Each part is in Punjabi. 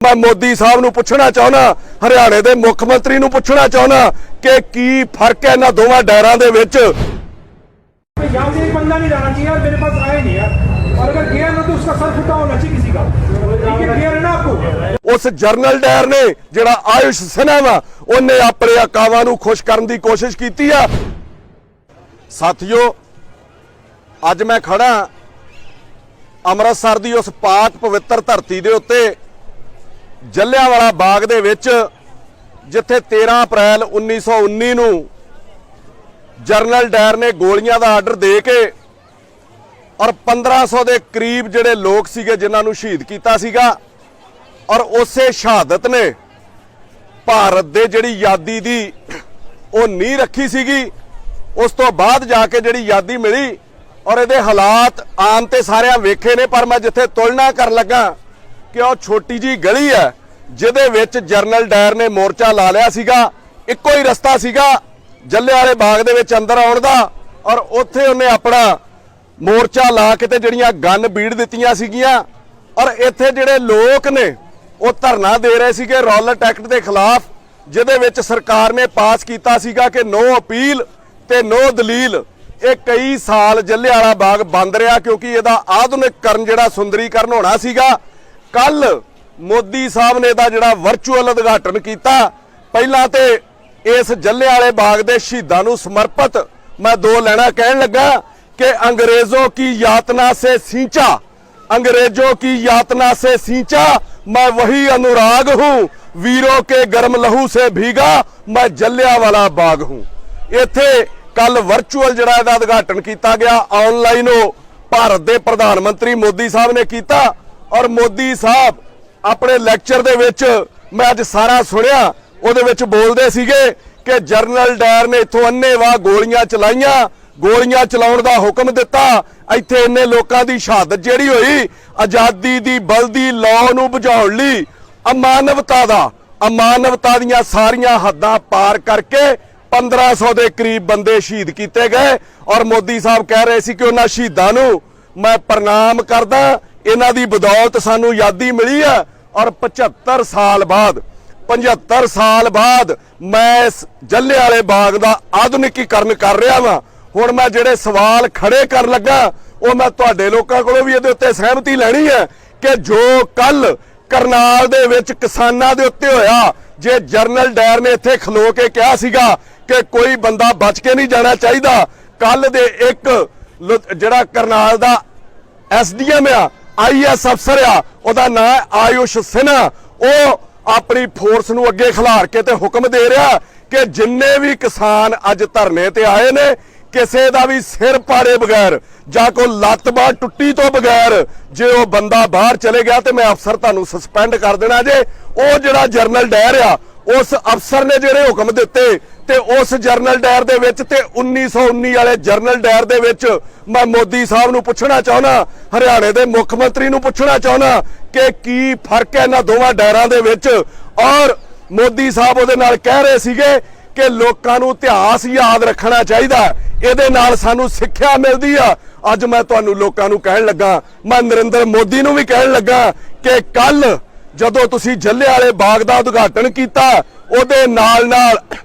मैं मोदी साहब नूं पुछना चाहना, हरियाणे दे मुख मंत्री नूं पुछना चाहना कि की फर्क है इन्हां दोवां डैरां दे विच। यहाँ से एक बंदा नहीं जाना चाहिए यार, मेरे पास आए नहीं यार, और अगर गया ना तो उसका सर फुटा होना चाहिए किसी का, ठीक है, क्लियर है ना आपको। उस जरनल डायर ने जिहड़ा आयुष सिन्हा वा उन्हें अपने अकावां नूं खुश करन दी कोशिश कीती आ। साथियों, अज मैं खड़ा अमृतसर दी उस पाक पवित्र धरती दे उत्ते जलियांवाला बाग दे विच जिथे 13 अप्रैल 1919 नूं जरनल डायर ने गोलियां दा आर्डर दे के और 1500 के करीब जिहड़े लोग सीगे जिन्हां नूं शहीद कीता सीगा, और उसे शहादत ने भारत दे जिहड़ी आज़ादी दी वो नींह रखी सीगी। उस तो बाद जाके जिहड़ी आज़ादी मिली और इहदे हालात आम ते सारे वेखे ने, पर मैं जिथे तुलना कर लगा कि वो छोटी जी गली है जिहदे विच जरनल डायर ने मोर्चा ला लिया सीगा। इक्को ही रस्ता सीगा जलियांवाले बाग दे विच अंदर आउण दा, और उत्थे उन्हें अपना मोर्चा ला के ते जिहड़ियां गन बीड़ दित्तियां सीगियां, और इत्थे जिहड़े लोक ने वो धरना दे रहे सीगे रॉलेट एक्ट के खिलाफ, जिहदे विच सरकार ने पास कीता सीगा कि नो अपील ते नो दलील। ये कई साल जलियांवाला बाग बंद रहा क्योंकि इहदा आधुनिकरण जिहड़ा सुंदरीकरण होना सीगा। कल मोदी साहब ने इहदा जिहड़ा वर्चुअल उद्घाटन किया। पहलां ते इस जलियांवाले बाग दे शहीदां नूं समर्पित मैं 2 लाइनां कहण लगा कि अंग्रेजों की यातना से सींचा, अंग्रेजों की यातना से सींचा, मैं वही अनुराग हूं, वीरों के गर्म लहू से भीगा, मैं जलियांवाला बाग हूं। इत्थे कल वर्चुअल जिहड़ा इहदा उद्घाटन किया गया, ऑनलाइन भारत के प्रधानमंत्री मोदी साहब ने किया, और मोदी साहब अपने लैक्चर दे विच मैं अज सारा सुनिया, उहदे विच बोलदे सीगे कि जरनल डायर ने इत्थों अन्नेवाह गोलियां चलाईयां, गोलियां चलाउण दा हुक्म दिता, इत्थे इन्ने लोकां दी शहादत जिहड़ी होई आज़ादी दी बलदी लौ नूं बुझाउण लई अमानवता दीयां सारियां हद्दां पार करके 1500 के करीब बंदे शहीद किए गए। और मोदी साहब कह रहे सी कि उन्हां शहीदां नूं मैं प्रणाम करदा, इन्हां दी बदौलत सानूं आज़ादी मिली है। और 75 साल बाद मैं इस जलियांवाले बाग का आधुनिकीकरण कर रहा वां। हुण मैं जिहड़े सवाल खड़े कर लगा वो मैं तुहाडे लोकां कोलों भी इहदे उत्ते सहमति लैणी है कि जो कल करनाल दे विच किसानां दे उत्ते होया, जे जरनल डायर ने इत्थे खलो के कहा सीगा कि कोई बंदा बच के नहीं जाना चाहिए, कल दे एक जिहड़ा करनाल दा SDM आ, IAS अफसर आ, उहदा नाम है आयुष सिन्हा, वो अपनी फोर्स नूं अगे खिलार के ते हुक्म दे रहा कि जिन्ने भी किसान अज धरने ते आए ने, किसी का भी सिर पाड़े बगैर जां कोई लत्त बांह टुट्टी तो बगैर जे वो बंदा बाहर चले गया तो मैं अफसर तुहानूं सस्पेंड कर देना जे। वो जिहड़ा जरनल डायर आ उस अफसर ने जिहड़े हुक्म दिते ते उस जरनल डायर दे विच ते 1919 वाले जरनल डायर दे विच मैं मोदी साहब नूं पुछना चाहना, हरियाणे दे मुख मंत्री नूं पुछना चाहना कि की फर्क है इन्हां दोवां डायरां दे विच। और मोदी साहब उहदे नाल कह रहे सीगे कि लोकां नूं इतिहास याद रखना चाहिए, इहदे नाल सानूं सिੱਖਿਆ मिलदी आ। अज मैं तुहानूं लोकां नूं कहण लगा, मैं नरेंद्र मोदी नूं भी कहण लगा कि कल जदों तुसीं जलियांवाले बाग दा उद्घाटन कीता, उहदे नाल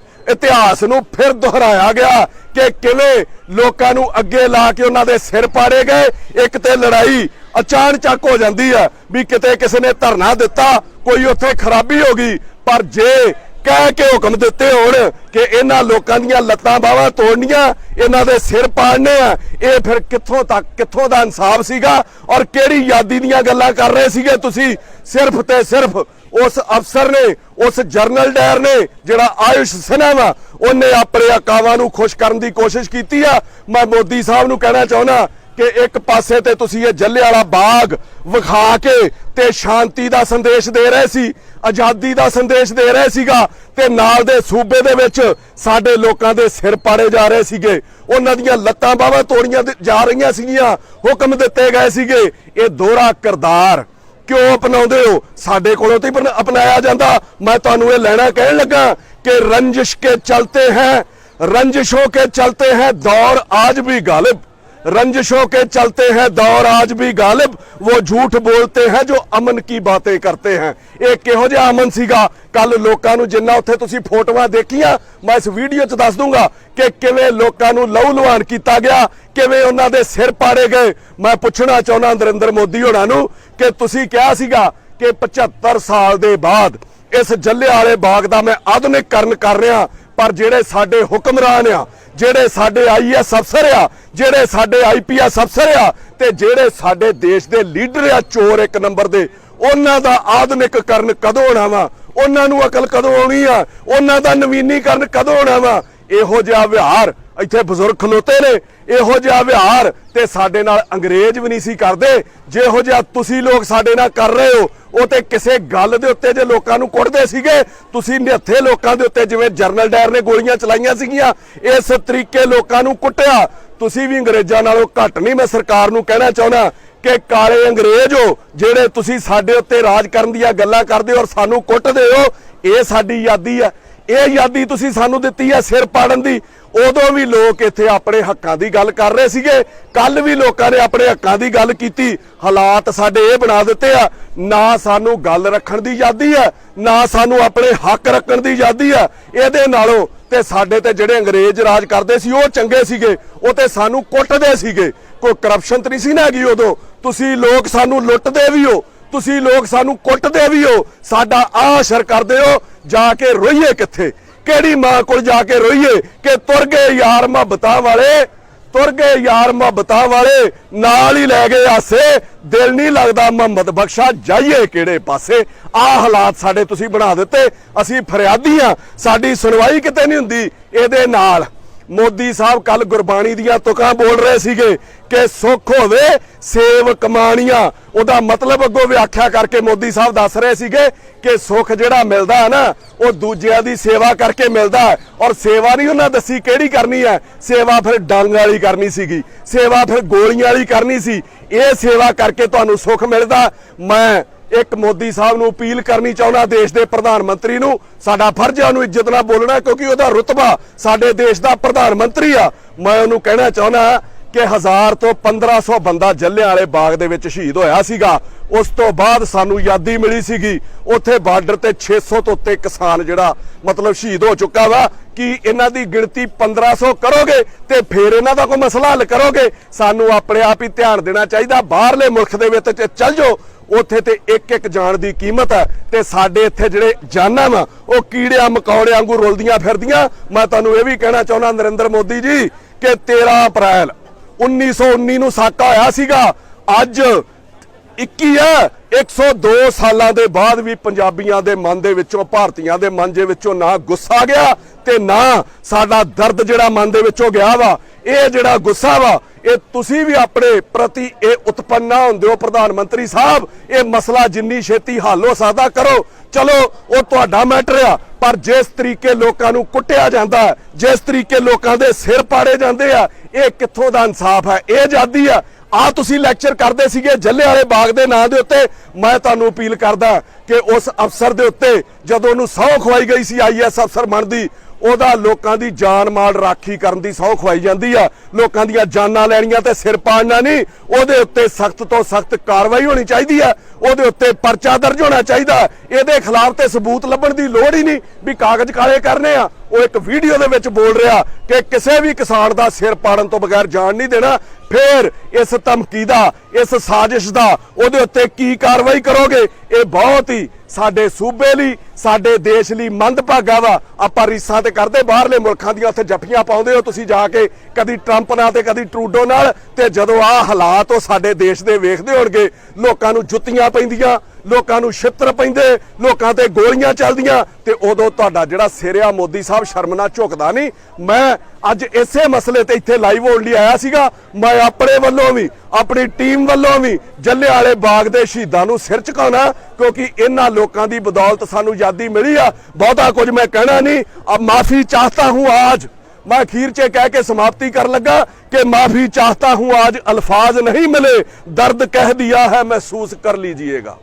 इतिहास नूं फिर दोहराया गया कि किवें लोकां नूं अगे ला के उन्हां दे सिर पाड़े गए। एक ते लड़ाई अचानक हो जाती है भी किते किसी ने धरना दिता, कोई उत्थे खराबी हो गई, पर जे कह के हुक्म दिते होण कि इन्हां लोकां दीयां लत्तां बाहां तोड़नियां, इन्हां दे सिर पाड़ने आ, ये फिर कित्थों दा इंसाफ सीगा और किहड़ी आज़ादी दीयां गल्लां कर रहे सीगे तुसीं। सिर्फ ते सिर्फ उस अफसर ने, उस जरनल डायर ने जिहड़ा आयुष सिन्हा वा, उन्हें अपने अकावां नूं खुश करन दी कोशिश कीती आ। मैं मोदी साहब नूं कहना चाहुंदा कि एक पासे ते तुसीं ये जलियांवाला बाग विखा के ते शांति दा संदेश दे रहे सी, आज़ादी दा संदेश दे रहे सीगा, ते नाल दे सूबे दे विच साडे लोकां दे सिर पाड़े जा रहे सीगे, उन्हां दीयां लत्तां बाहां तोड़ियां जा रहीआं सीगीआं, हुक्म दित्ते गए सीगे। ये दोहरा किरदार क्यों अपनाउंदे हो? साडे कोलों तो ही अपनाया जांदा। मैं तुहानूं ये लैणा कहण लगा कि रंजिश के चलते हैं, रंजिशों के चलते हैं दौर आज भी गालिब, रंजिशों के चलते हैं दौर आज भी गालिब, वो झूठ बोलते हैं जो अमन की बातें करते हैं। ਇਹ ਕਿਹੋ ਜਿਹਾ ਅਮਨ ਸੀਗਾ ਕੱਲ ਲੋਕਾਂ ਨੂੰ, ਜਿੰਨਾ ਉੱਥੇ ਤੁਸੀਂ ਫੋਟੋਆਂ ਦੇਖੀਆਂ ਮੈਂ ਇਸ ਵੀਡੀਓ 'ਚ ਦੱਸ ਦੂੰਗਾ ਕਿ ਕਿਵੇਂ ਲੋਕਾਂ ਨੂੰ ਲਹੂ ਲੁਹਾਨ ਕੀਤਾ ਗਿਆ, ਕਿਵੇਂ ਉਹਨਾਂ ਦੇ ਸਿਰ ਪਾੜੇ ਗਏ। ਮੈਂ ਪੁੱਛਣਾ ਚਾਹੁੰਦਾ ਨਰਿੰਦਰ ਮੋਦੀ ਹੋਣਾ ਨੂੰ ਕਿ ਤੁਸੀਂ ਕਿਹਾ ਸੀਗਾ ਕਿ 75 ਸਾਲ ਦੇ ਬਾਅਦ ਇਸ ਜੱਲਿਆਂਵਾਲੇ ਬਾਗ ਦਾ ਮੈਂ ਆਧੁਨਿਕੀਕਰਨ ਕਰ ਰਿਹਾ, ਪਰ ਜਿਹੜੇ ਸਾਡੇ ਹੁਕਮਰਾਨ ਆ, ਜਿਹੜੇ ਸਾਡੇ IAS ਅਫਸਰ ਆ, ਜਿਹੜੇ ਸਾਡੇ IPS ਅਫਸਰ ਆ ਤੇ ਜਿਹੜੇ ਸਾਡੇ ਦੇਸ਼ ਦੇ ਲੀਡਰ ਆ ਚੋਰ ਇੱਕ ਨੰਬਰ ਦੇ, ਉਹਨਾਂ ਦਾ ਆਧੁਨਿਕੀਕਰਨ ਕਦੋਂ ਹੋਣਾ ਵਾ, ਉਹਨਾਂ ਨੂੰ ਅਕਲ ਕਦੋਂ ਆਉਣੀ ਆ, ਉਹਨਾਂ ਦਾ ਨਵੀਨੀਕਰਨ ਕਦੋਂ ਹੋਣਾ ਵਾ। ਇਹੋ ਜਿਹਾ ਵਿਹਾਰ ਇੱਥੇ ਬਜ਼ੁਰਗ ਖਲੋਤੇ ਨੇ, ਇਹੋ ਜਿਹਾ ਵਿਹਾਰ ਤੇ ਸਾਡੇ ਨਾਲ ਅੰਗਰੇਜ਼ ਵੀ ਨਹੀਂ ਸੀ ਕਰਦੇ ਜਿਹੋ ਜਿਹਾ ਤੁਸੀਂ ਲੋਕ ਸਾਡੇ ਨਾਲ ਕਰ ਰਹੇ ਹੋ। ਉਹ ਤੇ ਕਿਸੇ ਗੱਲ ਦੇ ਉੱਤੇ ਜੇ ਲੋਕਾਂ ਨੂੰ ਕੁੱਟਦੇ ਸੀਗੇ, ਤੁਸੀਂ ਨਿਹੱਥੇ ਲੋਕਾਂ ਦੇ ਉੱਤੇ ਜਿਵੇਂ ਜਰਨਲ ਡਾਇਰ ਨੇ ਗੋਲੀਆਂ ਚਲਾਈਆਂ ਸੀਗੀਆਂ, ਇਸ ਤਰੀਕੇ ਲੋਕਾਂ ਨੂੰ ਕੁੱਟਿਆ। ਤੁਸੀਂ ਵੀ ਅੰਗਰੇਜ਼ਾਂ ਨਾਲੋਂ ਘੱਟ ਨਹੀਂ। ਮੈਂ ਸਰਕਾਰ ਨੂੰ ਕਹਿਣਾ ਚਾਹੁੰਦਾ ਕਿ ਕਾਲੇ ਅੰਗਰੇਜ਼ ਹੋ ਜਿਹੜੇ ਤੁਸੀਂ ਸਾਡੇ ਉੱਤੇ ਰਾਜ ਕਰਨ ਦੀਆਂ ਗੱਲਾਂ ਕਰਦੇ ਹੋ ਔਰ ਸਾਨੂੰ ਕੁੱਟਦੇ ਹੋ। ਇਹ ਸਾਡੀ ਆਜ਼ਾਦੀ ਆ, ਇਹ ਆਜ਼ਾਦੀ ਤੁਸੀਂ ਸਾਨੂੰ ਦਿੱਤੀ ਆ ਸਿਰ ਪਾੜਨ ਦੀ। ਉਦੋਂ ਵੀ ਲੋਕ ਇੱਥੇ ਆਪਣੇ ਹੱਕਾਂ ਦੀ ਗੱਲ ਕਰ ਰਹੇ ਸੀਗੇ, ਕੱਲ ਵੀ ਲੋਕਾਂ ਨੇ ਆਪਣੇ ਹੱਕਾਂ ਦੀ ਗੱਲ ਕੀਤੀ। ਹਾਲਾਤ ਸਾਡੇ ਇਹ ਬਣਾ ਦਿੱਤੇ ਆ, ਨਾ ਸਾਨੂੰ ਗੱਲ ਰੱਖਣ ਦੀ ਆਜ਼ਾਦੀ ਆ, ਨਾ ਸਾਨੂੰ ਆਪਣੇ ਹੱਕ ਰੱਖਣ ਦੀ ਆਜ਼ਾਦੀ ਆ। ਇਹਦੇ ਨਾਲੋਂ ਤੇ ਸਾਡੇ ਤੇ ਜਿਹੜੇ ਅੰਗਰੇਜ਼ ਰਾਜ ਕਰਦੇ ਸੀ ਉਹ ਚੰਗੇ ਸੀਗੇ, ਉਹ ਤੇ ਸਾਨੂੰ ਕੁੱਟਦੇ ਸੀਗੇ। ਕੋਈ ਕਰਪਸ਼ਨ ਤਾਂ ਨਹੀਂ ਸੀ ਨਾ ਹੈਗੀ ਉਦੋਂ। ਤੁਸੀਂ ਲੋਕ ਸਾਨੂੰ ਲੁੱਟਦੇ ਵੀ ਹੋ, ਤੁਸੀਂ ਲੋਕ ਸਾਨੂੰ ਕੁੱਟਦੇ ਵੀ ਹੋ, ਸਾਡਾ ਆਹ ਅਸਰ ਕਰਦੇ ਹੋ। ਜਾ ਕੇ ਰੋਈਏ ਕਿੱਥੇ, ਕਿਹੜੀ ਮਾਂ ਕੋਲ ਜਾ ਕੇ ਰੋਈਏ ਕਿ ਤੁਰ ਗਏ ਯਾਰ ਮੁਹੱਬਤਾਂ ਵਾਲੇ, ਤੁਰ ਗਏ ਯਾਰ ਮੁਹੱਬਤਾਂ ਵਾਲੇ, ਨਾਲ ਹੀ ਲੈ ਗਏ ਆਸੇ, ਦਿਲ ਨਹੀਂ ਲੱਗਦਾ ਮੁਹੰਮਦ ਬਖਸ਼ਾ ਜਾਈਏ ਕਿਹੜੇ ਪਾਸੇ। ਆਹ ਹਾਲਾਤ ਸਾਡੇ ਤੁਸੀਂ ਬਣਾ ਦਿੱਤੇ। ਅਸੀਂ ਫਰਿਆਦੀ ਆ, ਸਾਡੀ ਸੁਣਵਾਈ ਕਿਤੇ ਨਹੀਂ ਹੁੰਦੀ। ਇਹਦੇ ਨਾਲ ਮੋਦੀ ਸਾਹਿਬ ਕੱਲ ਗੁਰਬਾਣੀ ਦੀਆਂ ਤੁਕਾਂ ਬੋਲ ਰਹੇ ਸੀਗੇ ਕਿ ਸੁੱਖ ਹੋਵੇ ਸੇਵ ਕਮਾਣੀਆਂ। ਉਹਦਾ ਮਤਲਬ ਅੱਗੋਂ ਵਿਆਖਿਆ ਕਰਕੇ ਮੋਦੀ ਸਾਹਿਬ ਦੱਸ ਰਹੇ ਸੀਗੇ ਕਿ ਸੁੱਖ ਜਿਹੜਾ ਮਿਲਦਾ ਹੈ ਨਾ ਉਹ ਦੂਜਿਆਂ ਦੀ ਸੇਵਾ ਕਰਕੇ ਮਿਲਦਾ ਹੈ। ਔਰ ਸੇਵਾ ਨਹੀਂ ਉਹਨਾਂ ਦੱਸੀ ਕਿਹੜੀ ਕਰਨੀ ਹੈ, ਸੇਵਾ ਫਿਰ ਡੰਗ ਵਾਲੀ ਕਰਨੀ ਸੀਗੀ, ਸੇਵਾ ਫਿਰ ਗੋਲੀਆਂ ਵਾਲੀ ਕਰਨੀ ਸੀ। ਇਹ ਸੇਵਾ ਕਰਕੇ ਤੁਹਾਨੂੰ ਸੁੱਖ ਮਿਲਦਾ। ਮੈਂ ਇੱਕ ਮੋਦੀ ਸਾਹਿਬ ਨੂੰ ਅਪੀਲ ਕਰਨੀ ਚਾਹੁੰਦਾ, ਦੇਸ਼ ਦੇ ਪ੍ਰਧਾਨ ਮੰਤਰੀ ਨੂੰ, ਸਾਡਾ ਫਰਜ਼ ਹੈ ਉਹਨੂੰ ਇੱਜ਼ਤ ਨਾਲ ਬੋਲਣਾ ਕਿਉਂਕਿ ਉਹਦਾ ਰੁਤਬਾ ਸਾਡੇ ਦੇਸ਼ ਦਾ ਪ੍ਰਧਾਨ ਮੰਤਰੀ ਆ। ਮੈਂ ਉਹਨੂੰ ਕਹਿਣਾ ਚਾਹੁੰਦਾ ਕਿ 1000 ਤੋਂ 1500 ਬੰਦਾ ਜੱਲਿਆਂਵਾਲੇ ਬਾਗ ਦੇ ਵਿੱਚ ਸ਼ਹੀਦ ਹੋਇਆ ਸੀਗਾ। ਉਸ ਤੋਂ ਬਾਅਦ ਸਾਨੂੰ ਆਜ਼ਾਦੀ ਮਿਲੀ ਸੀਗੀ। ਉੱਥੇ ਬਾਰਡਰ ਤੇ 600 ਤੋਂ ਉੱਤੇ ਕਿਸਾਨ ਜਿਹੜਾ ਮਤਲਬ ਸ਼ਹੀਦ ਹੋ ਚੁੱਕਾ ਵਾ। ਕਿ ਇਹਨਾਂ ਦੀ ਗਿਣਤੀ 1500 ਕਰੋਗੇ ਤੇ ਫਿਰ ਇਹਨਾਂ ਦਾ ਕੋਈ ਮਸਲਾ ਹੱਲ ਕਰੋਗੇ। ਸਾਨੂੰ ਆਪਣੇ ਆਪ ਹੀ ਧਿਆਨ ਦੇਣਾ ਚਾਹੀਦਾ। ਬਾਹਰਲੇ ਮੁਲਕ ਦੇ ਵਿੱਚ ਚੱਲ ਜਾਓ, ਉੱਥੇ ਤੇ ਇੱਕ ਇੱਕ ਜਾਨ ਦੀ ਕੀਮਤ ਹੈ ਤੇ ਸਾਡੇ ਇੱਥੇ ਜਿਹੜੇ ਜਾਨਾਂ ਵਾ ਉਹ ਕੀੜਿਆਂ ਮਕੌੜਿਆਂ ਵਾਂਗੂ ਰੁਲਦੀਆਂ ਫਿਰਦੀਆਂ। ਮੈਂ ਤੁਹਾਨੂੰ ਇਹ ਵੀ ਕਹਿਣਾ ਚਾਹੁੰਦਾ ਨਰਿੰਦਰ ਮੋਦੀ ਜੀ ਕਿ 13 ਅਪ੍ਰੈਲ 1919 ਨੂੰ ਸਾਕਾ ਹੋਇਆ ਸੀਗਾ, ਅੱਜ 21 ਹੈ। 102 ਸਾਲਾਂ ਦੇ ਬਾਅਦ ਵੀ ਪੰਜਾਬੀਆਂ ਦੇ ਮਨ ਦੇ ਵਿੱਚੋਂ, ਭਾਰਤੀਆਂ ਦੇ ਮਨ ਦੇ ਵਿੱਚੋਂ ਨਾ ਗੁੱਸਾ ਗਿਆ ਤੇ ਨਾ ਸਾਡਾ ਦਰਦ ਜਿਹੜਾ ਮਨ ਦੇ ਵਿੱਚੋਂ ਗਿਆ ਵਾ। ਇਹ ਜਿਹੜਾ ਗੁੱਸਾ ਵਾ ਇਹ ਤੁਸੀਂ ਵੀ ਆਪਣੇ ਪ੍ਰਤੀ ਇਹ ਉਤਪੰਨ ਨਾ ਹੁੰਦੇ ਹੋ ਪ੍ਰਧਾਨ ਮੰਤਰੀ ਸਾਹਿਬ। ਇਹ ਮਸਲਾ ਜਿੰਨੀ ਛੇਤੀ ਹੱਲ ਹੋ ਸਕਦਾ ਕਰੋ। ਚਲੋ ਉਹ ਤੁਹਾਡਾ ਮੈਟਰ ਆ, ਪਰ ਜਿਸ ਤਰੀਕੇ ਲੋਕਾਂ ਨੂੰ ਕੁੱਟਿਆ ਜਾਂਦਾ, ਜਿਸ ਤਰੀਕੇ ਲੋਕਾਂ ਦੇ ਸਿਰ ਪਾੜੇ ਜਾਂਦੇ ਆ, ਇਹ ਕਿੱਥੋਂ ਦਾ ਇਨਸਾਫ ਹੈ? ਇਹ ਆਜ਼ਾਦੀ ਆ। ਆ ਤੁਸੀਂ ਲੈਕਚਰ ਕਰਦੇ ਸੀਗੇ ਜੱਲਿਆਂਵਾਲੇ ਬਾਗ ਦੇ ਨਾਂ ਦੇ ਉੱਤੇ। ਮੈਂ ਤੁਹਾਨੂੰ ਅਪੀਲ ਕਰਦਾ ਕਿ ਉਸ ਅਫਸਰ ਦੇ ਉੱਤੇ ਜਦੋਂ ਉਹਨੂੰ ਸਹੁੰ ਖਵਾਈ ਗਈ ਸੀ IAS ਅਫਸਰ ਬਣਦੀ, ਉਹਦਾ ਲੋਕਾਂ ਦੀ ਜਾਨ ਮਾਲ ਰਾਖੀ ਕਰਨ ਦੀ ਸਹੁੰ ਖਵਾਈ ਜਾਂਦੀ ਆ। ਲੋਕਾਂ ਦੀਆਂ ਜਾਨਾਂ ਲੈਣੀਆਂ ਤੇ ਸਿਰ ਪਾੜਨਾ ਨਹੀਂ। ਉਹਦੇ ਉੱਤੇ ਸਖਤ ਤੋਂ ਸਖਤ ਕਾਰਵਾਈ ਹੋਣੀ ਚਾਹੀਦੀ ਆ। ਉਹਦੇ ਉੱਤੇ ਪਰਚਾ ਦਰਜ ਹੋਣਾ ਚਾਹੀਦਾ। ਇਹਦੇ ਖਿਲਾਫ ਤੇ ਸਬੂਤ ਲੱਭਣ ਦੀ ਲੋੜ ਹੀ ਨਹੀਂ ਵੀ ਕਾਗਜ਼ ਕਾਲੇ ਕਰਨੇ ਆ। ਉਹ ਇੱਕ ਵੀਡੀਓ ਦੇ ਵਿੱਚ ਬੋਲ ਰਿਹਾ ਕਿ ਕਿਸੇ ਵੀ ਕਿਸਾਨ ਦਾ ਸਿਰ ਪਾੜਨ ਤੋਂ ਬਗੈਰ ਜਾਣ ਨਹੀਂ ਦੇਣਾ। ਫਿਰ ਇਸ ਧਮਕੀ ਦਾ, ਇਸ ਸਾਜ਼ਿਸ਼ ਦਾ ਉਹਦੇ ਉੱਤੇ ਕੀ ਕਾਰਵਾਈ ਕਰੋਗੇ? ਇਹ ਬਹੁਤ ਹੀ ਸਾਡੇ ਸੂਬੇ ਲਈ, ਸਾਡੇ ਦੇਸ਼ ਲਈ ਮੰਦਭਾਗਾ ਵਾ। ਆਪਾਂ ਰੀਸਾਂ ਤੇ ਕਰਦੇ ਬਾਹਰਲੇ ਮੁਲਕਾਂ ਦੀਆਂ, ਉੱਥੇ ਜੱਫੀਆਂ ਪਾਉਂਦੇ ਹੋ ਤੁਸੀਂ ਜਾ ਕੇ ਕਦੀ ਟਰੰਪ ਨਾਲ ਤੇ ਕਦੀ ਟਰੂਡੋ ਨਾਲ, ਤੇ ਜਦੋਂ ਆਹ ਹਾਲਾਤ ਉਹ ਸਾਡੇ ਦੇਸ਼ ਦੇ ਵੇਖਦੇ ਹੋਣਗੇ, ਲੋਕਾਂ ਨੂੰ ਜੁੱਤੀਆਂ ਪੈਂਦੀਆਂ, ਲੋਕਾਂ ਨੂੰ ਛਿੱਤਰ ਪੈਂਦੇ, ਲੋਕਾਂ ਤੇ ਗੋਲੀਆਂ ਚੱਲਦੀਆਂ, ਤੇ ਉਦੋਂ ਤੁਹਾਡਾ ਜਿਹੜਾ ਸਿਰ ਆ ਮੋਦੀ ਸਾਹਿਬ ਸ਼ਰਮ ਨਾਲ ਝੁਕਦਾ ਨਹੀਂ। ਮੈਂ ਅੱਜ ਇਸੇ ਮਸਲੇ ਤੇ ਇੱਥੇ ਲਾਈਵ ਹੋਣ ਲਈ ਆਇਆ ਸੀਗਾ। ਮੈਂ ਆਪਣੇ ਵੱਲੋਂ ਵੀ, ਆਪਣੀ ਟੀਮ ਵੱਲੋਂ ਵੀ ਜੱਲਿਆਂਵਾਲੇ ਬਾਗ ਦੇ ਸ਼ਹੀਦਾਂ ਨੂੰ ਸਿਰ ਝੁਕਾਉਣਾ, ਕਿਉਂਕਿ ਇਹਨਾਂ ਲੋਕਾਂ ਦੀ ਬਦੌਲਤ ਸਾਨੂੰ ਆਜ਼ਾਦੀ ਮਿਲੀ ਆ। ਬਹੁਤਾ ਕੁਝ ਮੈਂ ਕਹਿਣਾ ਨਹੀਂ। ਅਬ ਮਾਫੀ ਚਾਹਤਾ ਹੂੰ आज। मैं अखीर च कह के समाप्ति कर लगा कि माफी चाहता हूं आज, अल्फाज नहीं मिले, दर्द कह दिया है महसूस कर लीजिएगा।